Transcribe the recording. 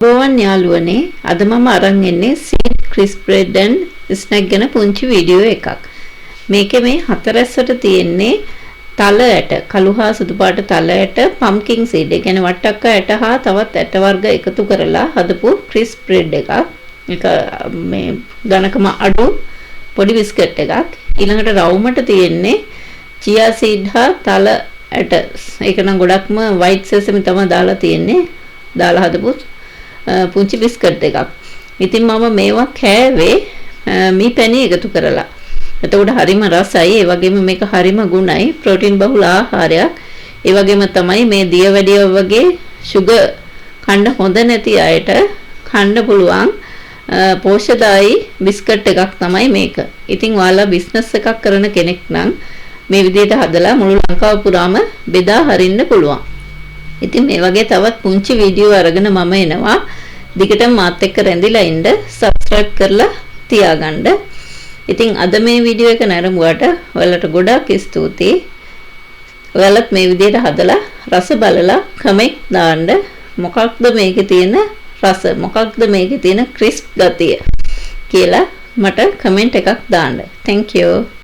ගෝවන් යාළුවනේ අද මම අරන් එන්නේ සීඩ් ක්‍රිස්ප් බ්‍රෙඩ් ඇන්ඩ් ස්නැක් ගැන පුංචි වීඩියෝ එකක්. මේකේ මේ හතරැස්සට තියෙන්නේ තල ඇට, කළු හා සුදු පාට තල ඇට, පම්කින් සීඩ්. ඒ කියන්නේ වට්ටක්ක ඇට හා තවත් ඇට වර්ග එකතු කරලා හදපු ක්‍රිස්ප් බ්‍රෙඩ් එකක්. ඒක මේ ඝනකම අඩු පොඩි බිස්කට් එකක්. ඊළඟට රවුමට තියෙන්නේ චියා සීඩ් හා තල ඇට. ඒක නම් ගොඩක්ම වයිට් සෙසමි තමයි දාලා තියෙන්නේ. දාලා හදපු පුංචි බිස්කට් එකක්. ඉතින් මම මේවා කෑවේ මී පැණි එකතු කරලා. එතකොට හරිම රසයි. ඒ වගේම මේක හරිම ගුණයි. ප්‍රෝටීන් බහුල ආහාරයක්. ඒ වගේම තමයි මේ දියවැඩිය වගේ සුගර් කන්න හොඳ නැති අයට කන්න පුළුවන් පෝෂ්‍යදායී බිස්කට් එකක් තමයි මේක. ඉතින් ඔයාලා බිස්නස් එකක් කරන කෙනෙක් නම් මේ විදිහට හදලා මුළු ලංකාව පුරාම බෙදා හරින්න පුළුවන්. ඉතින් මේ වගේ තවත් පුංචි වීඩියෝ අරගෙන මම එනවා. දිගටම මාත් එක්ක රැඳිලා ඉන්න, subscribe කරලා තියාගන්න. ඉතින් අද මේ වීඩියෝ එක නරඹුවට ඔයාලට ගොඩාක් ස්තුතියි. ඔයාලත් මේ විදිහට හදලා රස බලලා කමෙන්ට් දාන්න. මොකක්ද මේකේ තියෙන රස? මොකක්ද මේකේ තියෙන ක්‍රිස්ප් ගතිය කියලා මට කමෙන්ට් එකක් දාන්න. Thank you.